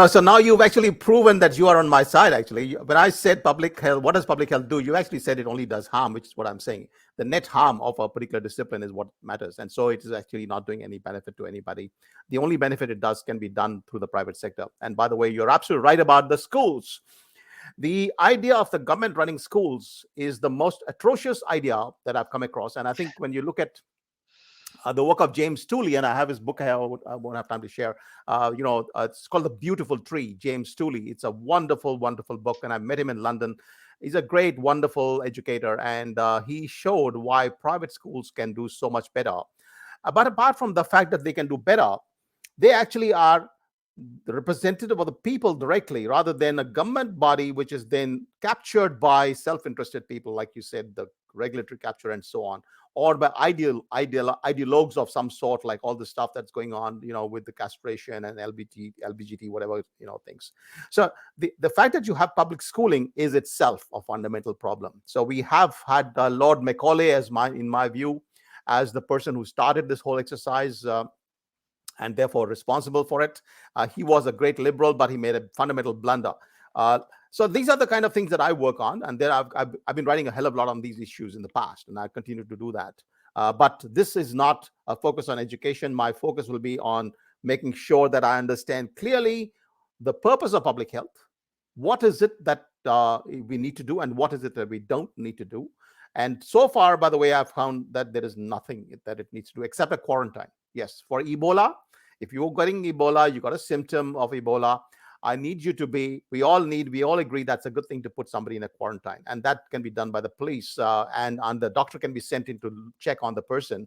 So now you've actually proven that you are on my side. Actually, when I said public health, what does public health do? You actually said it only does harm, which is what I'm saying. The net harm of a particular discipline is what matters, and so it is actually not doing any benefit to anybody. The only benefit it does can be done through the private sector. And by the way, you're absolutely right about the schools. The idea of the government running schools is the most atrocious idea that I've come across. And I think when you look at the work of James Tooley, and I have his book here. I won't have time to share. It's called The Beautiful Tree. James Tooley. It's a wonderful, wonderful book, and I met him in London. He's a great, wonderful educator, and he showed why private schools can do so much better. But apart from the fact that they can do better, they actually are the representative of the people directly rather than a government body which is then captured by self-interested people, like you said, the regulatory capture and so on, or by ideologues of some sort, like all the stuff that's going on, with the castration and lbgt whatever, things. So the fact that you have public schooling is itself a fundamental problem. So we have had Lord Macaulay, in my view, as the person who started this whole exercise, and therefore responsible for it. He was a great liberal, but he made a fundamental blunder. So these are the kind of things that I work on, and then I've been writing a hell of a lot on these issues in the past, and I continue to do that. But this is not a focus on education. My focus will be on making sure that I understand clearly the purpose of public health. What is it that we need to do, and what is it that we don't need to do? And so far, by the way, I've found that there is nothing that it needs to do except a quarantine. Yes, for Ebola, if you're getting Ebola, you got a symptom of Ebola, I need you to be, we all agree that's a good thing to put somebody in a quarantine. And that can be done by the police, and the doctor can be sent in to check on the person.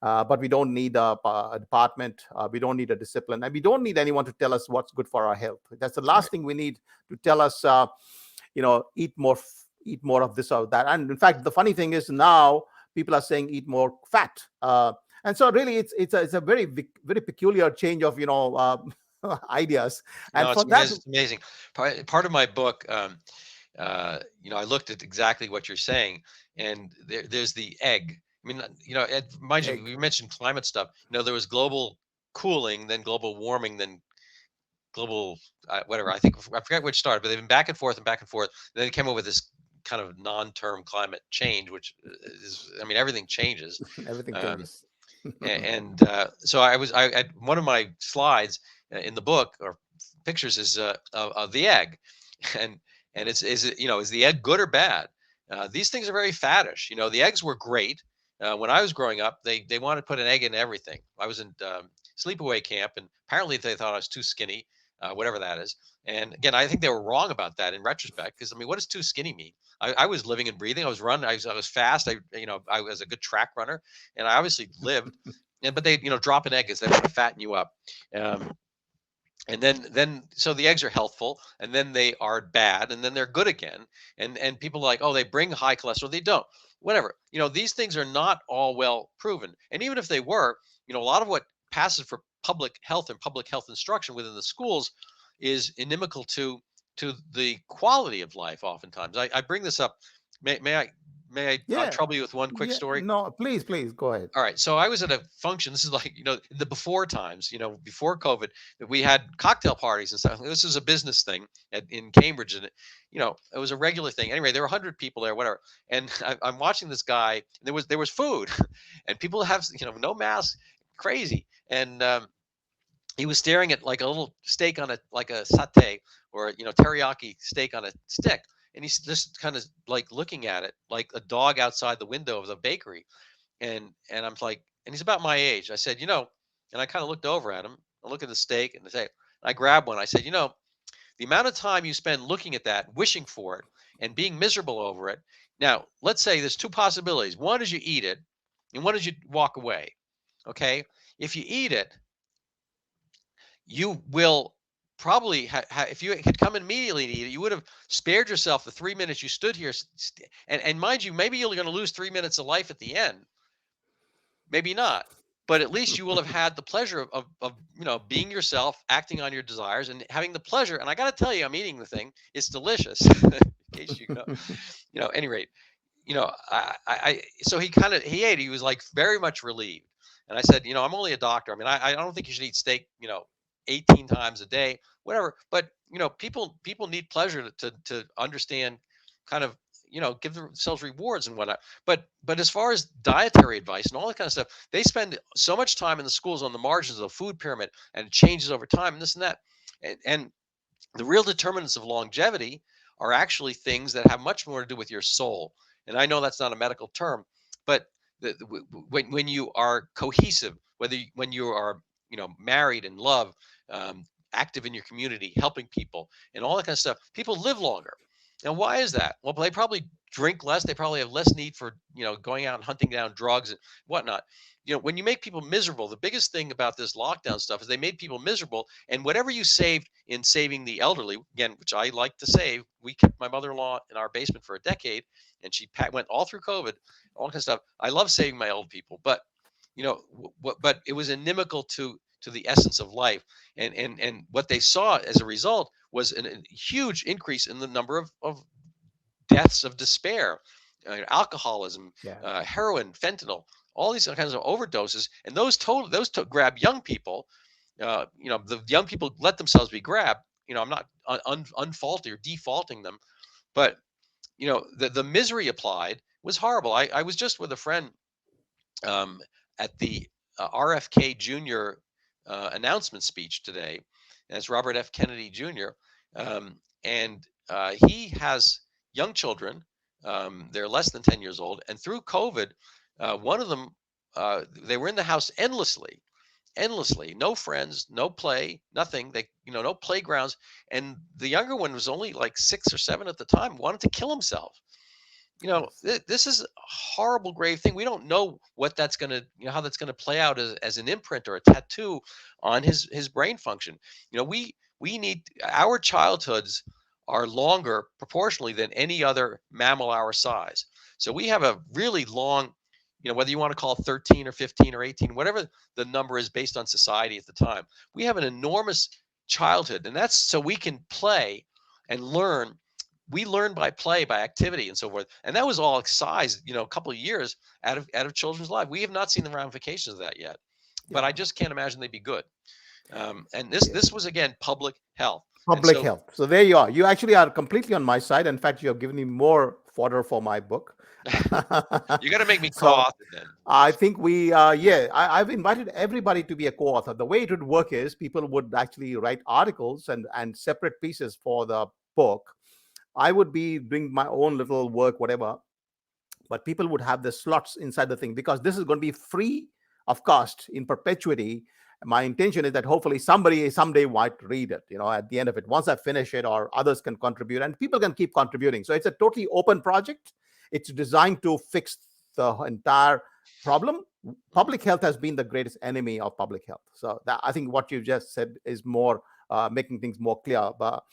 But we don't need a department. We don't need a discipline. And we don't need anyone to tell us what's good for our health. That's the last thing we need to tell us, eat more of this or that. And in fact, the funny thing is now people are saying eat more fat. And so really it's a very, very peculiar change of, ideas. And No, for that, it's amazing. Part of my book, I looked at exactly what you're saying, and there's the egg. I mean, mind you, egg. we mentioned climate stuff. There was global cooling, then global warming, then global whatever. I think I forget which started, but they've been back and forth and back and forth. And then they came up with this kind of non-term climate change, which is, I mean, everything changes. Everything Um, changes. and so I one of my slides in the book or pictures is of the egg, and is it, is the egg good or bad? These things are very faddish. The eggs were great when I was growing up. They wanted to put an egg in everything. I was in sleepaway camp, and apparently they thought I was too skinny, whatever that is. And again, I think they were wrong about that in retrospect, because I mean, what does too skinny mean? I was living and breathing. I was running. I was fast. I was a good track runner, and I obviously lived. And but they drop an egg because they want to fatten you up. Um, and then so the eggs are healthful, and then they are bad, and then they're good again. And people are like, oh, they bring high cholesterol. They don't. Whatever. These things are not all well proven. And even if they were, a lot of what passes for public health and public health instruction within the schools is inimical to the quality of life. Oftentimes, I bring this up. May I Yeah, trouble you with one quick yeah. story? No, please go ahead. All right. So I was at a function. This is like, the before times, before COVID, that we had cocktail parties and stuff. This is a business thing in Cambridge. And, it was a regular thing. Anyway, there were 100 people there, whatever. And I'm watching this guy. There was food and people have, no mask, crazy. And he was staring at like a little steak on like a satay, or, teriyaki steak on a stick. And he's just kind of like looking at it like a dog outside the window of the bakery. And I'm like, and he's about my age. I said, and I kind of looked over at him. I look at the steak and I grabbed one. I said, the amount of time you spend looking at that, wishing for it, and being miserable over it. Now, let's say there's two possibilities. One is you eat it, and one is you walk away. Okay. If you eat it, you will probably if you had come immediately to eat it, you would have spared yourself the 3 minutes you stood here. And mind you, maybe you're going to lose 3 minutes of life at the end. Maybe not, but at least you will have had the pleasure of being yourself, acting on your desires, and having the pleasure. And I got to tell you, I'm eating the thing. It's delicious. In case any rate, so he ate. He was like very much relieved. And I said, I'm only a doctor. I mean, I don't think you should eat steak, 18 times a day, whatever. But people need pleasure to understand, kind of, give themselves rewards and whatnot. But as far as dietary advice and all that kind of stuff, they spend so much time in the schools on the margins of the food pyramid, and it changes over time, and this and that. And the real determinants of longevity are actually things that have much more to do with your soul. And I know that's not a medical term, but when you are cohesive, when you are married and love, active in your community, helping people, and all that kind of stuff, people live longer. Now, why is that? Well, they probably drink less. They probably have less need for going out and hunting down drugs and whatnot. When you make people miserable, the biggest thing about this lockdown stuff is they made people miserable. And whatever you saved in saving the elderly, again, which I like to save, we kept my mother-in-law in our basement for a decade, and she went all through COVID, all kind of stuff. I love saving my old people, but but it was inimical to the essence of life. And what they saw as a result was a huge increase in the number of deaths of despair, alcoholism, Yeah. heroin, fentanyl, all these kinds of overdoses. And those grab young people. The young people let themselves be grabbed. I'm not unfaulting or defaulting them, but the misery applied was horrible. I was just with a friend um, at the RFK Jr. Announcement speech today. And it's Robert F. Kennedy Jr. And he has young children. They're less than 10 years old. And through COVID, one of them, they were in the house endlessly, no friends, no play, nothing. No playgrounds. And the younger one was only like 6 or 7 at the time, wanted to kill himself. Yes. This is a horrible, grave thing. We don't know what that's going to, how that's going to play out as an imprint or a tattoo on his brain function. We need, our childhoods are longer proportionally than any other mammal our size. So we have a really long, whether you want to call it 13 or 15 or 18, whatever the number is based on society at the time, we have an enormous childhood, and that's so we can play and learn. We learn by play, by activity, and so forth. And that was all excised, a couple of years out of children's lives. We have not seen the ramifications of that yet, but I Yeah. just can't imagine they'd be good. And this was again public health, and Public so health. So there you are. You actually are completely on my side. In fact, you have given me more fodder for my book. you got to make me So co-author then. I think I've invited everybody to be a co-author. The way it would work is people would actually write articles and separate pieces for the book. I would be doing my own little work, whatever, but people would have the slots inside the thing because this is going to be free of cost in perpetuity. My intention is that hopefully somebody someday might read it, at the end of it, once I finish it, or others can contribute and people can keep contributing. So it's a totally open project. It's designed to fix the entire problem. Mhm. Public health has been the greatest enemy of public health. So that, I think what you just said is more making things more clear. But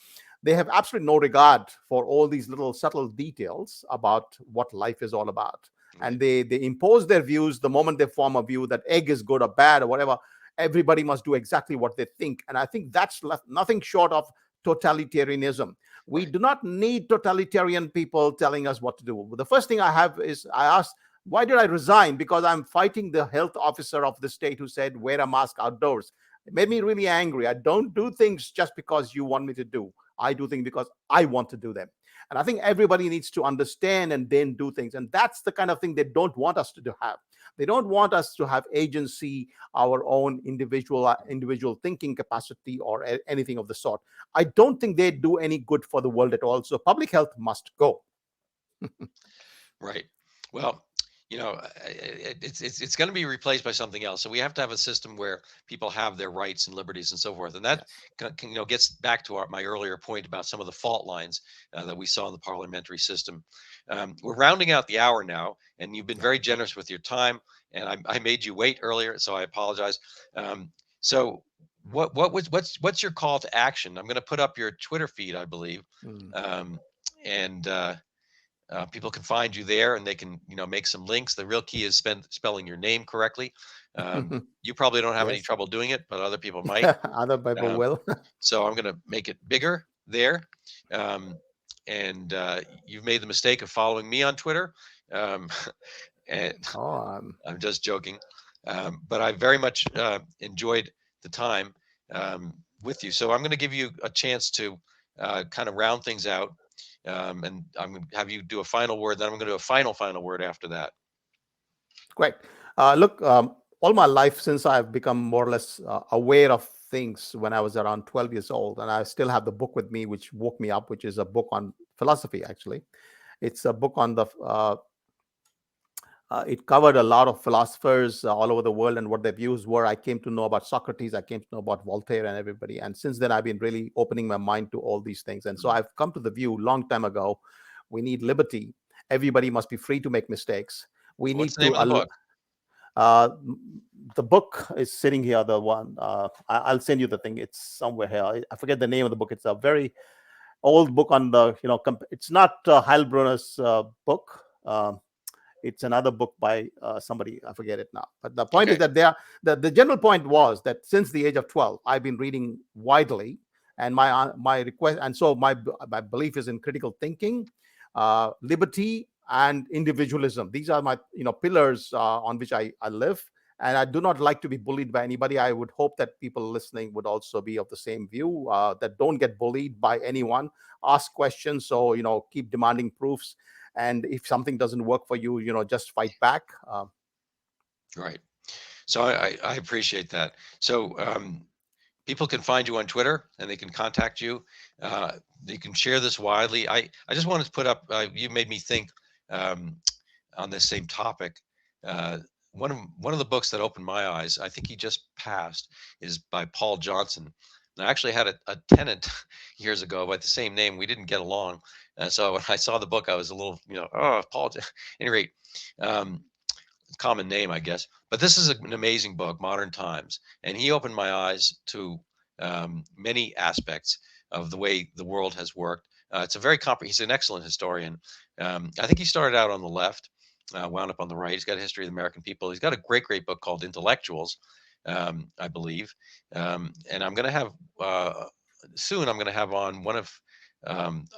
they have absolutely no regard for all these little subtle details about what life is all about. And Right. they impose their views the moment they form a view that egg is good or bad or whatever. Everybody must do exactly what they think. And I think that's nothing short of totalitarianism. We Right. do not need totalitarian people telling us what to do. The first thing I have is I asked, why did I resign? Because I'm fighting the health officer of the state who said, wear a mask outdoors. It made me really angry. I don't do things just because you want me to do. I do things because I want to do them. And I think everybody needs to understand and then do things. And that's the kind of thing they don't want us to have. They don't want us to have agency, our own individual thinking capacity, or anything of the sort. I don't think they do any good for the world at all. So public health must go. Right. Well, it's going to be replaced by something else. So we have to have a system where people have their rights and liberties and so forth. And that Yes. gets back to my earlier point about some of the fault lines that we saw in the parliamentary system. We're rounding out the hour now, and you've been Yeah. very generous with your time. And I made you wait earlier, so I apologize. So what's your call to action? I'm going to put up your Twitter feed, I believe. Mm. Um, and People can find you there, and they can make some links. The real key is spelling your name correctly. You probably don't have any Yes. trouble doing it, but other people might. Other people Um, will. so I'm going to make it bigger there. Um, and You've made the mistake of following me on Twitter. Um, and Oh, I'm just joking. But I very much enjoyed the time with you. So I'm going to give you a chance to kind of round things out. And I'm going to have you do a final word. Then I'm going to do a final word after that. great. Look, all my life since I've become more or less aware of things when I was around 12 years old, and I still have the book with me, which woke me up, which is a book on philosophy, actually. It's a book on the it covered a lot of philosophers all over the world and what their views were. I came to know about Socrates. I came to know about Voltaire and everybody. And since then, I've been really opening my mind to all these things. And so Mm. I've come to the view long time ago, we need liberty. Everybody must be free to make mistakes. We What's need the name to of the book? uh, the book is sitting here. The one I'll send you the thing. It's somewhere here. I forget the name of the book. It's a very old book on the it's not Heilbronner's book. It's another book by somebody, I forget it now. But the point is Okay. that the general point was that since the age of 12, I've been reading widely, and my request, and so my belief is in critical thinking, liberty, and individualism. These are my pillars on which I live. And I do not like to be bullied by anybody. I would hope that people listening would also be of the same view, that don't get bullied by anyone. Ask questions, so keep demanding proofs, and if something doesn't work for you, just fight back. Right. So I appreciate that. So people can find you on Twitter, and they can contact you. They can share this widely. I just wanted to put up. You made me think um, on this same topic. Uh, one of the books that opened my eyes, I think he just passed, is by Paul Johnson. And I actually had a tenant years ago by the same name. We didn't get along, so when I saw the book, I was a little, oh, Paul. Any rate, um, common name, I guess. But this is an amazing book, Modern Times, and he opened my eyes to many aspects of the way the world has worked. It's a very he's an excellent historian. I think he started out on the left, wound up on the right. He's got a history of the American people. He's got a great book called Intellectuals, I believe. And I'm going to have soon. I'm going to have on one of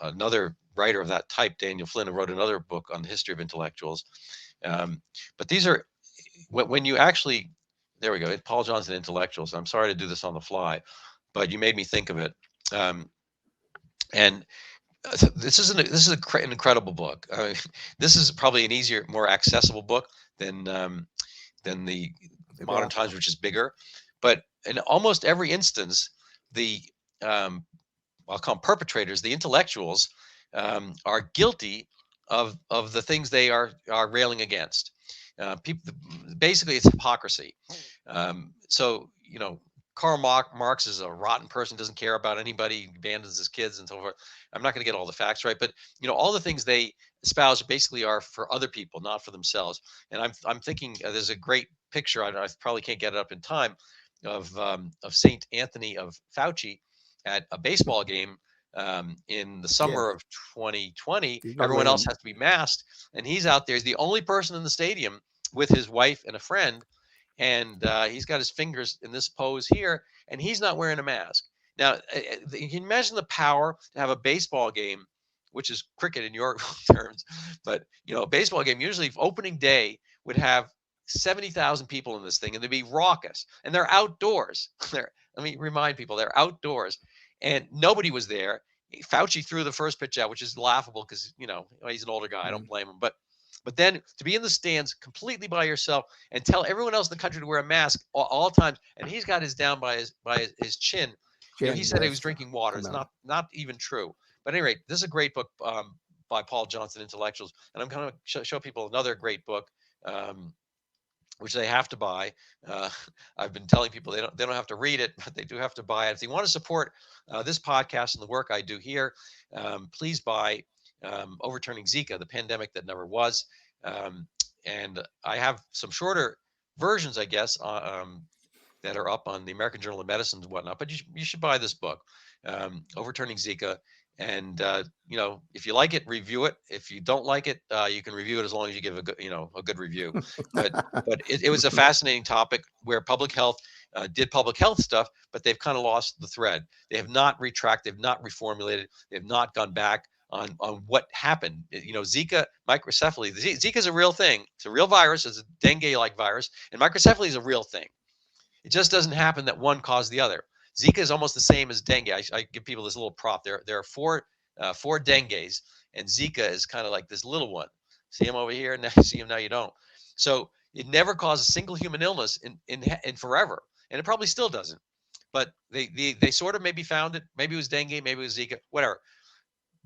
another writer of that type, Daniel Flynn, who wrote another book on the history of intellectuals. Um, but these are when you actually There we go. Paul Johnson Intellectuals. I'm sorry to do this on the fly, but you made me think of it. Um, and This is an incredible book. This is probably an easier, more accessible book than the Modern Yeah. Times, which is bigger. But in almost every instance, the um, I'll call them perpetrators, the intellectuals, are guilty of the things they are railing against. People, basically, it's hypocrisy. So Karl Marx is a rotten person, doesn't care about anybody, abandons his kids, and so forth. I'm not going to get all the facts right, but all the things they espouse basically are for other people, not for themselves. And I'm thinking there's a great picture. I probably can't get it up in time of Saint Anthony of Fauci at a baseball game in the Yes. summer of 2020. He's not Everyone else wearing. has to be masked, and he's out there. He's the only person in the stadium with his wife and a friend, and he's got his fingers in this pose here, and he's not wearing a mask. Now, you can imagine the power to have a baseball game, which is cricket in your terms, but a baseball game usually opening day would have 70,000 people in this thing, and they'd be raucous, and they're outdoors. Let me remind people, they're outdoors, and nobody was there. Fauci threw the first pitch out, which is laughable because he's an older guy. I don't Mm. blame him, but then to be in the stands completely by yourself and tell everyone else in the country to wear a mask all times, and he's got his down by his chin. He Chin, said he was yes. drinking water. Come It's on. not even true. But anyway, this is a great book by Paul Johnson, Intellectuals, and I'm going to show people another great book. Which they have to buy. Uh, I've been telling people they don't have to read it, but they do have to buy it. If you want to support this podcast and the work I do here, please buy Overturning Zika, the pandemic that never was. Um, and I have some shorter versions, I guess, that are up on the American Journal of Medicine and whatnot. But you should buy this book, Overturning Zika. And if you like it, review it. If you don't like it, you can review it as long as you give a good review. But it was a fascinating topic where public health did public health stuff, but they've kind of lost the thread. They have not retracted, they've not reformulated, they've not gone back on what happened. Zika microcephaly. Zika is a real thing. It's a real virus. It's a dengue-like virus, and microcephaly is a real thing. It just doesn't happen that one caused the other. Zika is almost the same as dengue. I give people this little prop. There are four dengues, and Zika is kind of like this little one. See him over here, now you see him, now you don't. So it never caused a single human illness in forever, and it probably still doesn't. But they sort of maybe found it. Maybe it was dengue, maybe it was Zika, whatever.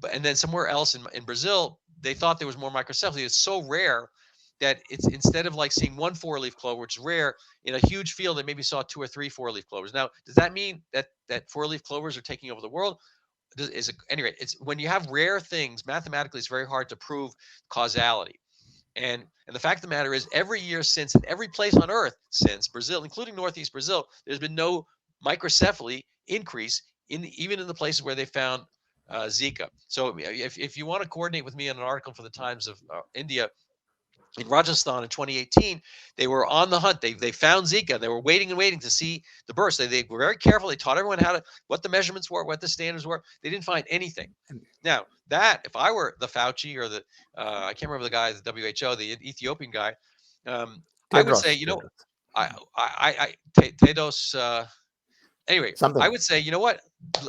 But and then somewhere else in Brazil, they thought there was more microcephaly. It's so rare that it's instead of like seeing one four-leaf clover, which is rare, in a huge field, they maybe saw two or three four-leaf clovers. Now, does that mean that four-leaf clovers are taking over the world? Is it anyway? It's when you have rare things mathematically, it's very hard to prove causality. And the fact of the matter is, every year since, in every place on Earth since Brazil, including Northeast Brazil, there's been no microcephaly increase even in the places where they found Zika. So if you want to coordinate with me on an article for the Times of India in Rajasthan in 2018, they were on the hunt. They found Zika. They were waiting and waiting to see the burst. They were very careful. They taught everyone what the measurements were, what the standards were. They didn't find anything. Now that if I were the Fauci or the I can't remember the guy, the WHO, the Ethiopian guy, I would say, Tedros. Tedos. Anyway, I Something. would say, you know what?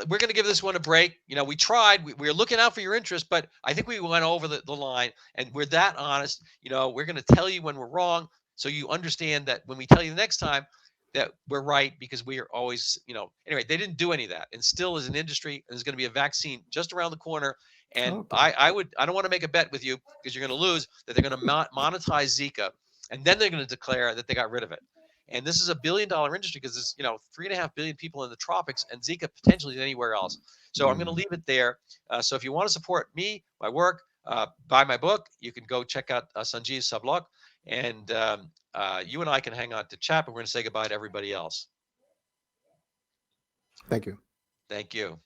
We're going to give this one a break. We tried. We're looking out for your interest, but I think we went over the line, and we're that honest. We're going to tell you when we're wrong, so you understand that when we tell you the next time that we're right, because we are always, Anyway, they didn't do any of that, and still is an industry, and there's going to be a vaccine just around the corner. And Okay. I don't want to make a bet with you because you're going to lose that they're going to monetize Zika, and then they're going to declare that they got rid of it. And this is $1 billion industry because there's 3.5 billion people in the tropics, and Zika potentially anywhere else. So I'm going to Mm. leave it there. So if you want to support me, my work, buy my book, you can go check out Sanjeev Sabhlok, and you and I can hang on to chat. But we're going to say goodbye to everybody else. Thank you. Thank you.